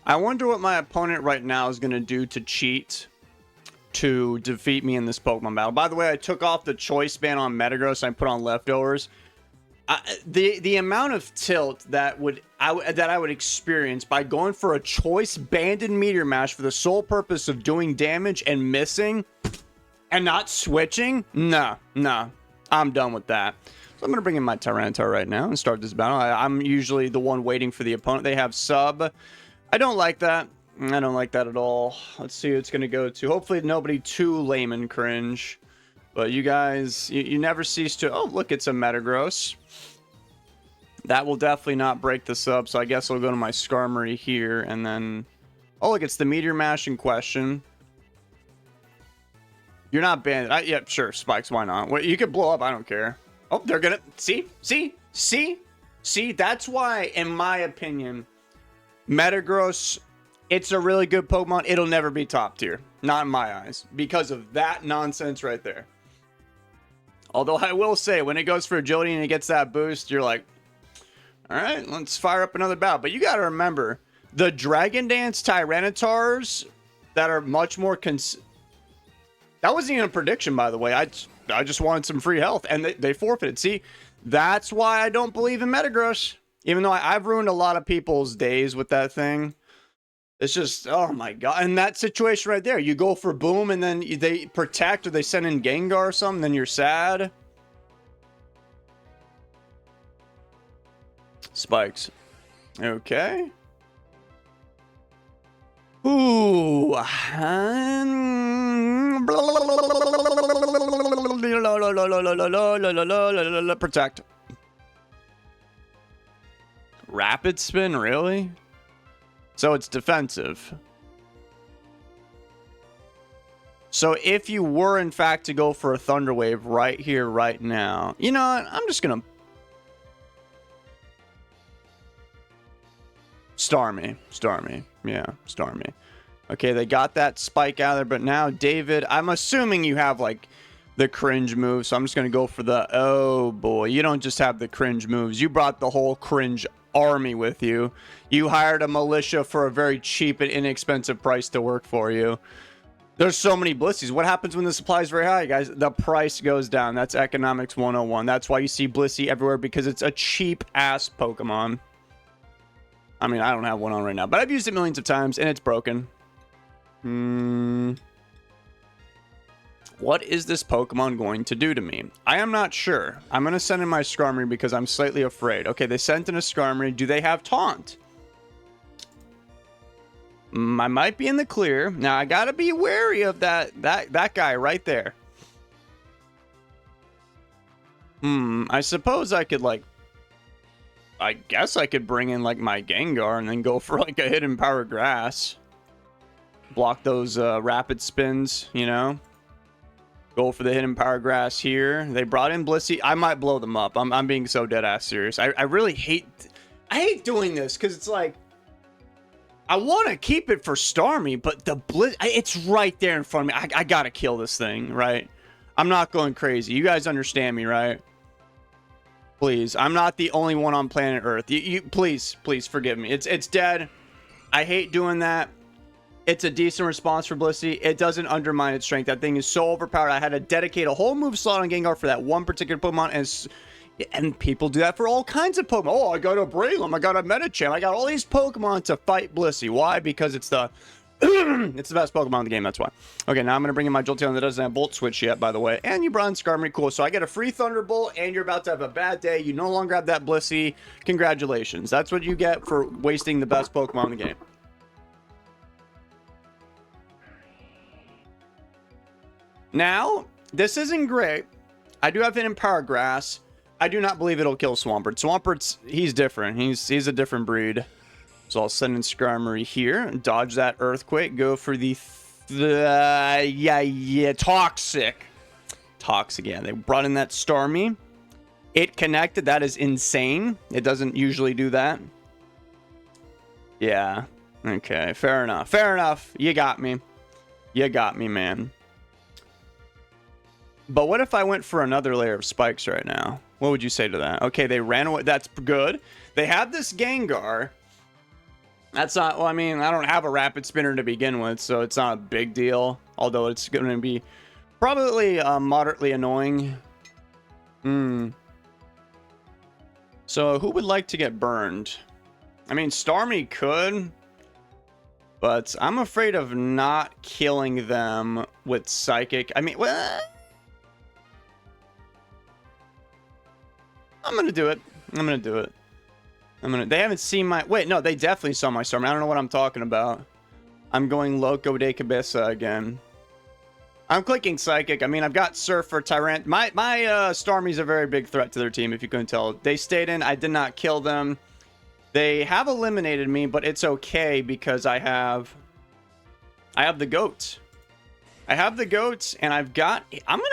I wonder what my opponent right now is going to do to cheat to defeat me in this Pokemon battle. By the way, I took off the choice ban on Metagross and I put on leftovers. The amount of tilt that I would experience by going for a choice banded Meteor Mash for the sole purpose of doing damage and missing and not switching, no, I'm done with that. So I'm going to bring in my Tyranitar right now and start this battle. I'm usually the one waiting for the opponent. They have sub. I don't like that. I don't like that at all. Let's see who it's going to go to. Hopefully nobody too lame and cringe. But you guys, you never cease to... Oh, look, it's a Metagross. That will definitely not break the sub, so I guess I'll go to my Skarmory here, and then... Oh, look, it's the Meteor Mash in question. You're not banned. Yeah, sure, Spikes, why not? Well, you could blow up, I don't care. Oh, they're gonna... See? That's why, in my opinion, Metagross, it's a really good Pokemon. It'll never be top tier. Not in my eyes. Because of that nonsense right there. Although I will say, when it goes for agility and it gets that boost, you're like, all right, let's fire up another battle. But you got to remember, the Dragon Dance Tyranitars that are much more... That wasn't even a prediction, by the way. I just wanted some free health, and they forfeited. See, that's why I don't believe in Metagross. Even though I've ruined a lot of people's days with that thing. It's just, oh my god. And that situation right there, you go for boom, and then they protect, or they send in Gengar or something, then you're sad. Spikes. Okay. Ooh. Protect. Rapid spin, really? So it's defensive. So if you were in fact to go for a Thunder Wave right here, right now, you know what? I'm just gonna Starmie. Yeah, Starmie. Okay, they got that spike out of there, but now, David, I'm assuming you have, like, the cringe move, so I'm just going to go for the... Oh, boy, you don't just have the cringe moves. You brought the whole cringe army with you. You hired a militia for a very cheap and inexpensive price to work for you. There's so many Blissies. What happens when the supply is very high, guys? The price goes down. That's economics 101. That's why you see Blissey everywhere, because it's a cheap-ass Pokemon. I mean, I don't have one on right now, but I've used it millions of times, and it's broken. What is this Pokemon going to do to me? I am not sure. I'm going to send in my Skarmory because I'm slightly afraid. Okay, they sent in a Skarmory. Do they have Taunt? I might be in the clear. Now, I got to be wary of that guy right there. I suppose I could, like... I guess I could bring in, like, my Gengar and then go for, like, a Hidden Power Grass. Block those rapid spins, you know? Go for the Hidden Power Grass here. They brought in Blissey. I might blow them up. I'm being so dead-ass serious. I really hate... I hate doing this, because it's like... I want to keep it for Starmie, but the it's right there in front of me. I gotta kill this thing, right? I'm not going crazy. You guys understand me, right? Please, I'm not the only one on planet Earth. Please forgive me. It's dead. I hate doing that. It's a decent response for Blissey. It doesn't undermine its strength. That thing is so overpowered. I had to dedicate a whole move slot on Gengar for that one particular Pokemon, and people do that for all kinds of Pokemon. Oh, I got a Breloom. I got a Medicham. I got all these Pokemon to fight Blissey. Why? Because it's the it's the best Pokemon in the game, that's why. Okay, now I'm going to bring in my Jolteon that doesn't have Volt Switch yet, by the way. And you brought in Skarmory, cool. So I get a free Thunderbolt, and you're about to have a bad day. You no longer have that Blissey. Congratulations. That's what you get for wasting the best Pokemon in the game. Now, this isn't great. I do have Hidden Power Grass. I do not believe it'll kill Swampert. Swampert's, he's different. He's a different breed. So I'll send in Skarmory here. Dodge that Earthquake. Go for the... Toxic. Toxic, yeah. They brought in that Starmie. It connected. That is insane. It doesn't usually do that. Yeah. Okay, fair enough. Fair enough. You got me. You got me, man. But what if I went for another layer of spikes right now? What would you say to that? Okay, they ran away. That's good. They have this Gengar. That's not, well, I mean, I don't have a rapid spinner to begin with, so it's not a big deal. Although it's going to be probably moderately annoying. So who would like to get burned? I mean, Starmie could, but I'm afraid of not killing them with Psychic. I mean, well, I'm going to do it. They haven't seen my... Wait, no, they definitely saw my Starmie. I don't know what I'm talking about. I'm going Loco de Cabeza again. I'm clicking Psychic. I mean, I've got Surfer, Tyrant. My Starmie's a very big threat to their team, if you couldn't tell. They stayed in. I did not kill them. They have eliminated me, but it's okay because I have the goat. I have the goat, and I'm going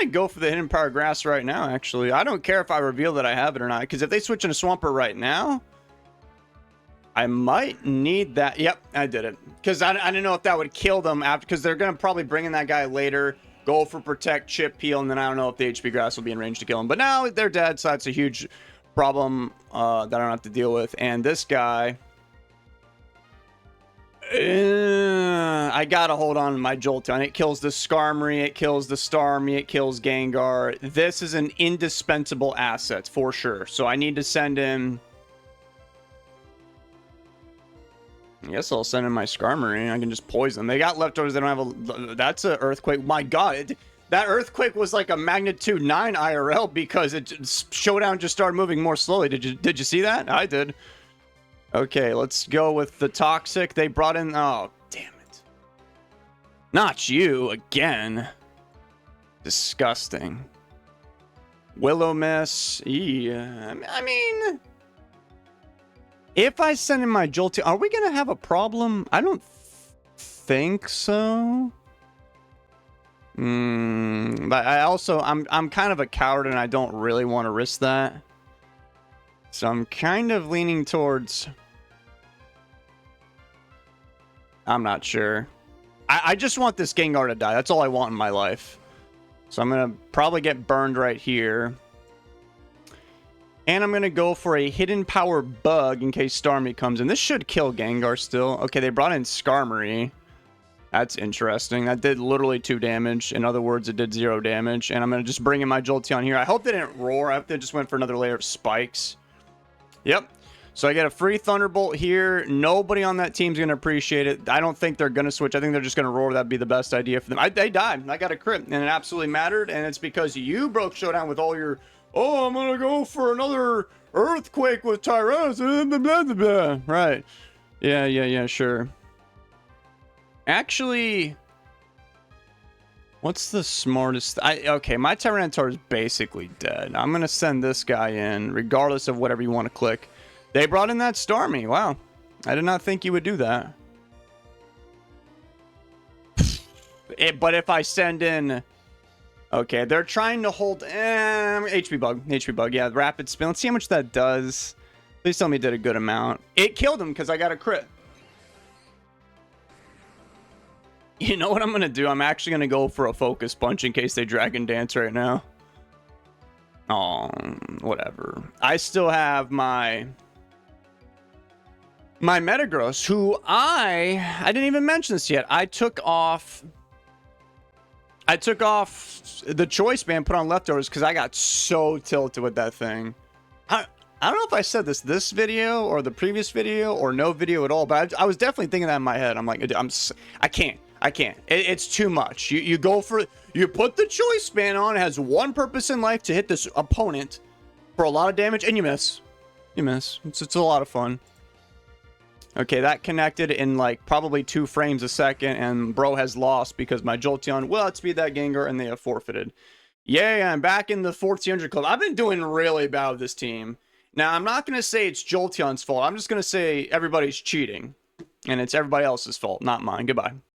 to go for the Hidden Power Grass right now, actually. I don't care if I reveal that I have it or not, because if they switch into Swampert right now, I might need that. Yep, I did it. Because I didn't know if that would kill them after, because they're going to probably bring in that guy later, go for Protect, Chip, Heal, and then I don't know if the HP Grass will be in range to kill him. But now they're dead, so that's a huge problem that I don't have to deal with. And this guy... I gotta hold on to my Jolteon. It kills the Skarmory, it kills the Starmie, it kills Gengar. This is an indispensable asset for sure. So I need to send in... I guess I'll send in my Skarmory. I can just poison. They got leftovers. They don't have a... That's an Earthquake. My God. That Earthquake was like a magnitude 9 IRL because Showdown just started moving more slowly. Did you see that? I did. Okay, let's go with the Toxic. They brought in... Oh, damn it. Not you again. Disgusting. Will-O-Miss. Yeah. I mean... If I send in my Jolteon... Are we going to have a problem? I don't think so. But I also... I'm kind of a coward and I don't really want to risk that. So I'm kind of leaning towards... I'm not sure. I just want this Gengar to die. That's all I want in my life. So I'm going to probably get burned right here. And I'm going to go for a Hidden Power Bug in case Starmie comes in. This should kill Gengar still. Okay, they brought in Skarmory. That's interesting. That did literally 2 damage. In other words, it did 0 damage. And I'm going to just bring in my Jolteon here. I hope they didn't roar. I hope they just went for another layer of spikes. Yep. So I get a free Thunderbolt here. Nobody on that team's going to appreciate it. I don't think they're going to switch. I think they're just going to roar. That'd be the best idea for them. They died. I got a crit, and it absolutely mattered. And it's because you broke Showdown with all your, oh, I'm going to go for another Earthquake with Tyrannos. Right. Yeah, sure. Actually, what's the smartest? Okay, my Tyranitar is basically dead. I'm going to send this guy in, regardless of whatever you want to click. They brought in that Starmie. Wow. I did not think you would do that. But if I send in... Okay, they're trying to hold... HP Bug. Yeah, Rapid Spin. Let's see how much that does. Please tell me it did a good amount. It killed him because I got a crit. You know what I'm going to do? I'm actually going to go for a Focus Punch in case they Dragon Dance right now. Oh, whatever. I still have my Metagross, who I didn't even mention this yet. I took off the Choice Band, put on leftovers because I got so tilted with that thing. I don't know if I said this video or the previous video or no video at all, but I was definitely thinking that in my head. I'm like, I can't. It's too much. You go for, you put the Choice Band on. It has one purpose in life, to hit this opponent for a lot of damage, and you miss. It's a lot of fun. Okay, that connected in like probably 2 frames a second, and bro has lost because my Jolteon will outspeed that Gengar, and they have forfeited. Yay, I'm back in the 1400 club. I've been doing really bad with this team. Now, I'm not going to say it's Jolteon's fault. I'm just going to say everybody's cheating, and it's everybody else's fault, not mine. Goodbye.